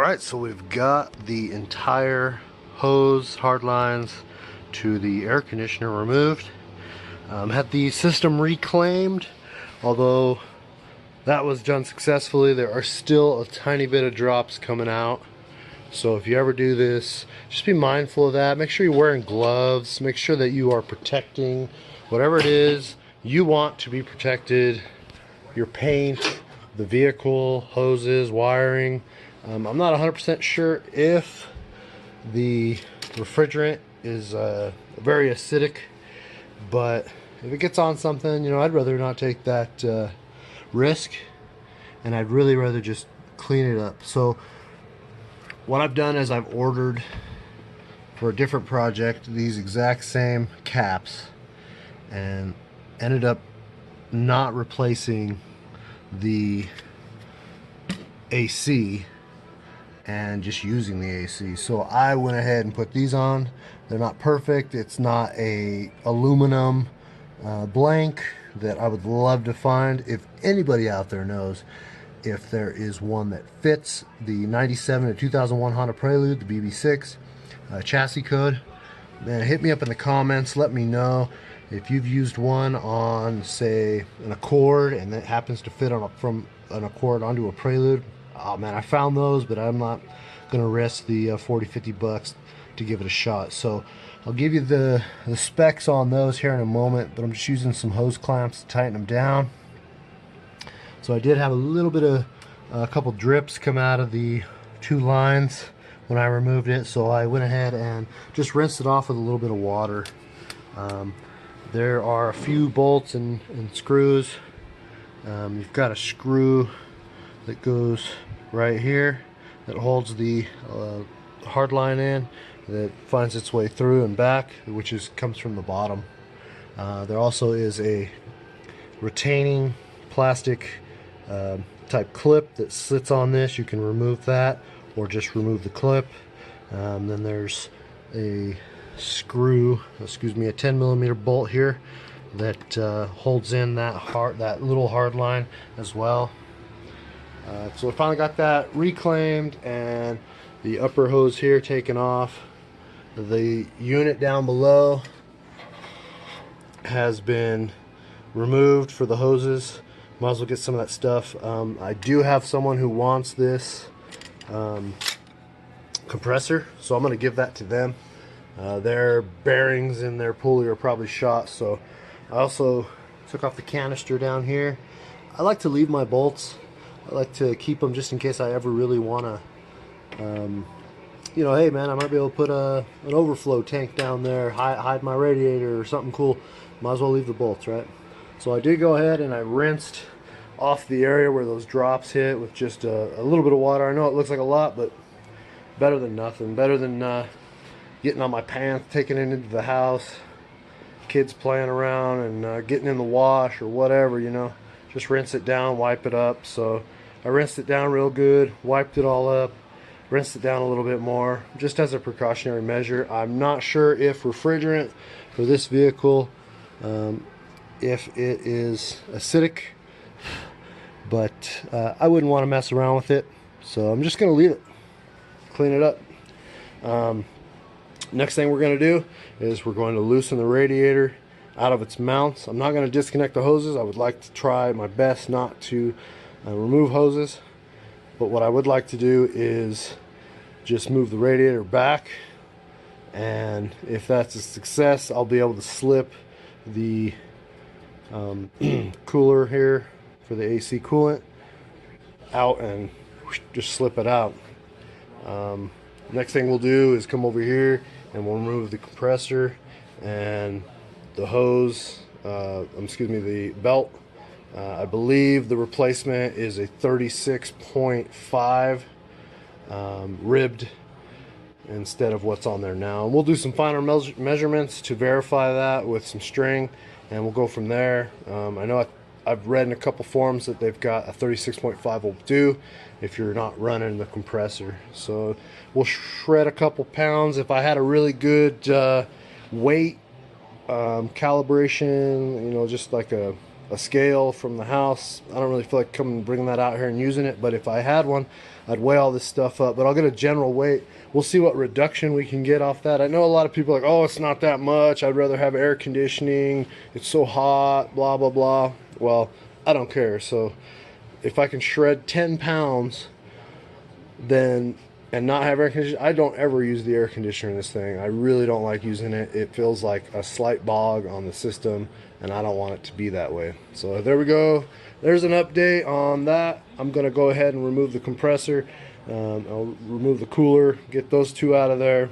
Alright, so we've got the entire hose, hard lines to the air conditioner removed. Had the system reclaimed, although that was done successfully. There are still a tiny bit of drops coming out. So if you ever do this, just be mindful of that. Make sure you're wearing gloves. Make sure that you are protecting whatever it is you want to be protected. Your paint, the vehicle, hoses, wiring. I'm not 100% sure if the refrigerant is very acidic, but if it gets on something, you know, I'd rather not take that risk, and I'd really rather just clean it up. So what I've done is I've ordered for a different project these exact same caps, and ended up not replacing the AC and just using the AC. So I went ahead and put these on. They're not perfect. It's not a aluminum blank that I would love to find. If anybody out there knows if there is one that fits the 97 to 2001 Honda Prelude, the BB6 chassis code, man, hit me up in the comments. Let me know if you've used one on, say, an Accord, and it happens to fit on from an Accord onto a Prelude. Oh man, I found those, but I'm not gonna risk the $40-50 to give it a shot. So I'll give you the specs on those here in a moment, but I'm just using some hose clamps to tighten them down. So I did have a little bit of a couple drips come out of the two lines when I removed it, so I went ahead and just rinsed it off with a little bit of water. There are a few bolts and screws. You've got a screw that goes right here that holds the hard line in, that finds its way through and back, which comes from the bottom. There also is a retaining plastic type clip that sits on this. You can remove that or just remove the clip. Then there's a screw, a 10mm bolt here that holds in that little hard line as well. So I finally got that reclaimed and the upper hose here taken off. The unit down below has been removed for the hoses. Might as well get some of that stuff. I do have someone who wants this compressor, so I'm going to give that to them. Their bearings in their pulley are probably shot, so I also took off the canister down here. I like to leave my bolts. I like to keep them just in case I ever really want to, you know, hey man, I might be able to put an overflow tank down there, hide my radiator or something cool. Might as well leave the bolts, right? So I did go ahead and I rinsed off the area where those drops hit with just a little bit of water. I know it looks like a lot, but better than nothing. Better than getting on my pants, taking it into the house, kids playing around and getting in the wash or whatever, you know. Just rinse it down, wipe it up. So I rinsed it down real good, wiped it all up, rinsed it down a little bit more, just as a precautionary measure. I'm not sure if refrigerant for this vehicle, if it is acidic, but I wouldn't want to mess around with it. So I'm just going to leave it, clean it up. Next thing we're going to do is we're going to loosen the radiator out of its mounts. I'm not going to disconnect the hoses. I would like to try my best not to remove hoses, but what I would like to do is just move the radiator back, and if that's a success, I'll be able to slip the cooler here for the AC coolant out and just slip it out. Next thing we'll do is come over here and we'll remove the compressor and the hose, the belt. I believe the replacement is a 36.5 ribbed instead of what's on there now. And we'll do some finer measurements to verify that with some string, and we'll go from there. I know I've read in a couple forums that they've got a 36.5 will do if you're not running the compressor. So we'll shred a couple pounds. If I had a really good weight calibration, you know, just like a a scale from the house. I don't really feel like coming bringing that out here and using it, but if I had one, I'd weigh all this stuff up. But I'll get a general weight. We'll see what reduction we can get off that. I know a lot of people are like, oh, it's not that much. I'd rather have air conditioning. It's so hot, blah, blah, blah. Well, I don't care. So if I can shred 10 pounds, then and not have air conditioning, I don't ever use the air conditioner in this thing. I really don't like using it. It feels like a slight bog on the system, and I don't want it to be that way. So there we go. There's an update on that. I'm going to go ahead and remove the compressor. I'll remove the cooler, get those two out of there,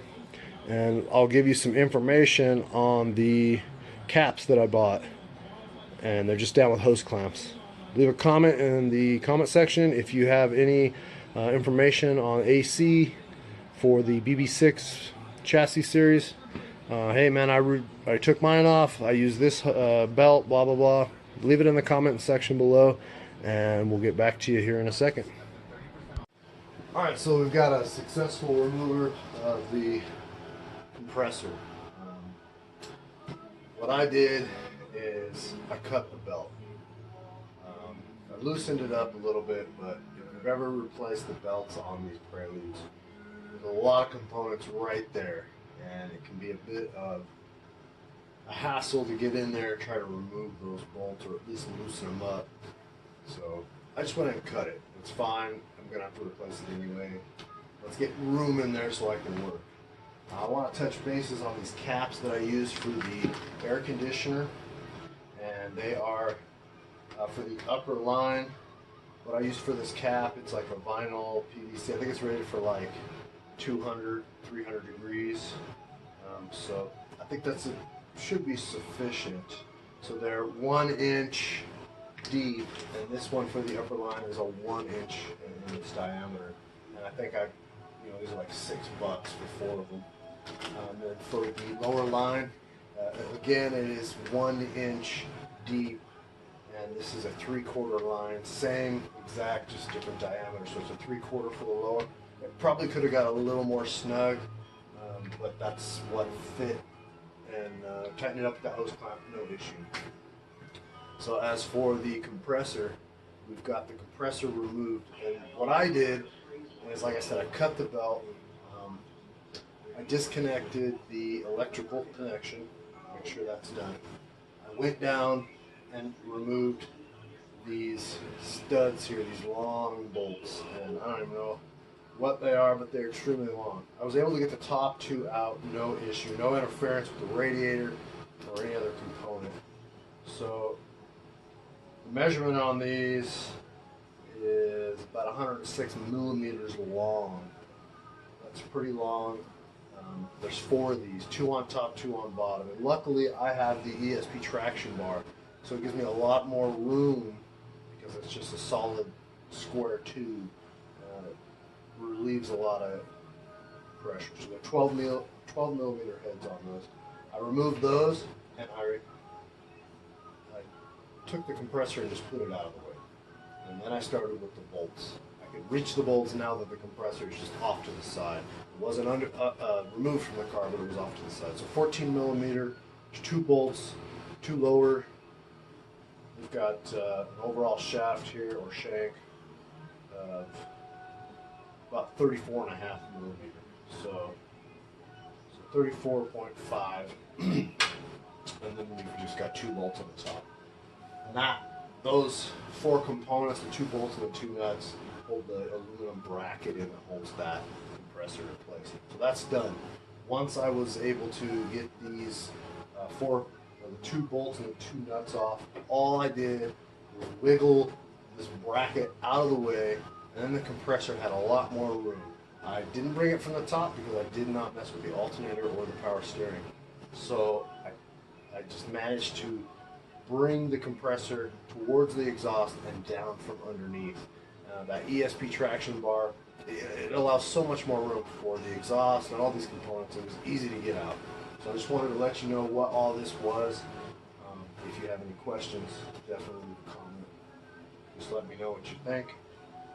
and I'll give you some information on the caps that I bought. And they're just down with hose clamps. Leave a comment in the comment section if you have any information on AC for the BB6 chassis series. Hey man, I took mine off. I use this belt, blah blah blah. Leave it in the comment section below, and we'll get back to you here in a second. All right, so we've got a successful remover of the compressor. What I did is I cut the belt. I loosened it up a little bit, but if you've ever replaced the belts on these Preludes, there's a lot of components right there, and it can be a bit of a hassle to get in there and try to remove those bolts, or at least loosen them up. So I just went ahead and cut it. It's fine. I'm gonna have to replace it anyway. Let's get room in there so I can work. I want to touch bases on these caps that I use for the air conditioner, and they are for the upper line. What I use for this cap, it's like a vinyl PVC. I think it's rated for like 200, 300 degrees. So I think should be sufficient. So they're 1 inch deep, and this one for the upper line is a 1 inch in its diameter. And I think these are like $6 for 4 of them. And for the lower line, again, it is 1 inch deep, and this is a 3/4 line, same exact, just different diameter. So it's a 3/4 for the lower. It probably could have got a little more snug, but that's what fit. And tighten it up with the hose clamp, no issue. So as for the compressor, we've got the compressor removed, and what I did is, like I said, I cut the belt. I disconnected the electrical connection, make sure that's done. I went down and removed these studs here, these long bolts, and I don't even know what they are, but they're extremely long. I was able to get the top two out, no issue, no interference with the radiator or any other component. So the measurement on these is about 106 millimeters long. That's pretty long. There's 4 of these, 2 on top, 2 on bottom. And luckily I have the ESP traction bar, so it gives me a lot more room because it's just a solid square tube. Relieves a lot of pressure. So they're 12 millimeter heads on those. I removed those, and I took the compressor and just put it out of the way. And then I started with the bolts. I could reach the bolts now that the compressor is just off to the side. It wasn't removed from the car, but it was off to the side. So 14 millimeter, 2 bolts, 2 lower. We've got an overall shaft here, or shank, of about 34.5 millimeter. So 34.5. And then we've just got 2 bolts on the top. And those 4 components, the 2 bolts and the 2 nuts, hold the aluminum bracket in that holds that compressor in place. So that's done. Once I was able to get these the 2 bolts and the 2 nuts off, all I did was wiggle this bracket out of the way, and then the compressor had a lot more room. I didn't bring it from the top because I did not mess with the alternator or the power steering. So I just managed to bring the compressor towards the exhaust and down from underneath. That ESP traction bar, it allows so much more room for the exhaust and all these components. It was easy to get out. So I just wanted to let you know what all this was. If you have any questions, definitely leave a comment. Just let me know what you think.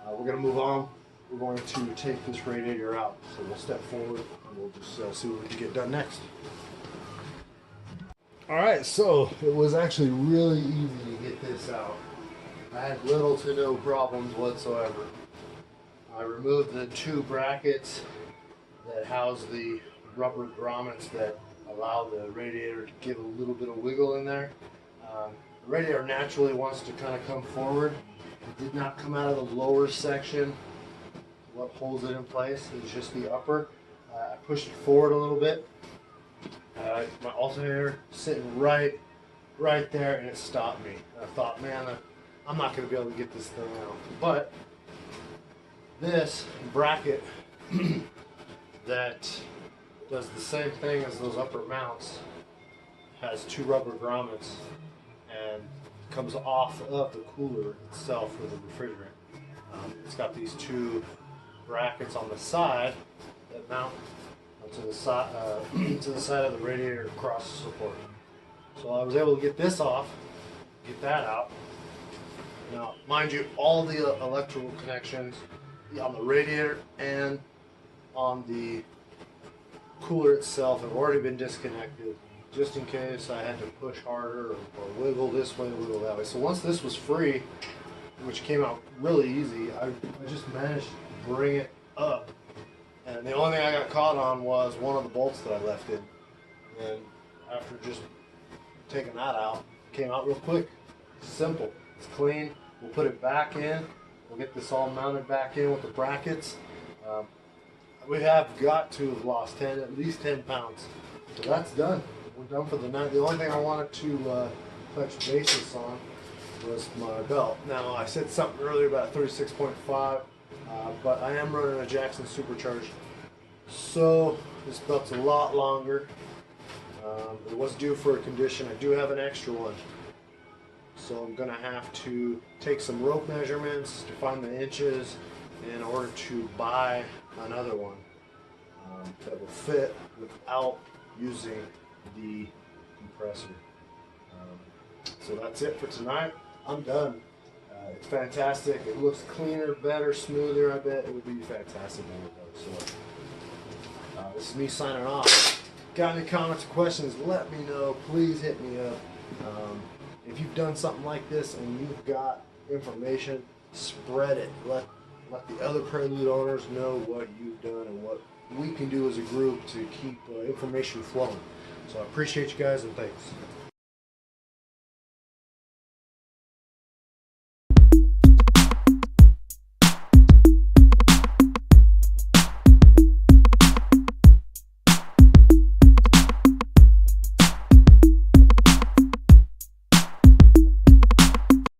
We're going to move on. We're going to take this radiator out. So we'll step forward and we'll just see what we can get done next. Alright, so it was actually really easy to get this out. I had little to no problems whatsoever. I removed the two brackets that house the rubber grommets that allow the radiator to give a little bit of wiggle in there. The radiator naturally wants to kind of come forward. It did not come out of the lower section. What holds it in place is just the upper. I pushed it forward a little bit. My alternator sitting right there, and it stopped me. I thought, man, I'm not going to be able to get this thing out. But this bracket that does the same thing as those upper mounts has two rubber grommets and comes off of the cooler itself for the refrigerant. It's got these two brackets on the side that mount to the side to the side of the radiator cross support. So I was able to get this off, get that out. Now, mind you, all the electrical connections on the radiator and on the cooler itself have already been disconnected, just in case I had to push harder or wiggle this way, wiggle that way. So once this was free, which came out really easy, I just managed to bring it up. And the only thing I got caught on was one of the bolts that I left in. And after just taking that out, it came out real quick. It's simple. It's clean. We'll put it back in. We'll get this all mounted back in with the brackets. We have got to have lost at least 10 pounds. So that's done. We're done for the night. The only thing I wanted to touch basis on was my belt. Now, I said something earlier about 36.5, but I am running a Jackson Supercharged. So this belt's a lot longer. It was due for a condition. I do have an extra one. So I'm going to have to take some rope measurements to find the inches in order to buy another one that will fit without using the compressor. So that's it for tonight. I'm done. It's fantastic. It looks cleaner, better, smoother. I bet it would be fantastic when it does. So this is me signing off. Got any comments or questions, let me know. Please hit me up. If you've done something like this and you've got information, spread it. Let the other Prelude owners know what you've done and what we can do as a group to keep information flowing. So I appreciate you guys, and thanks.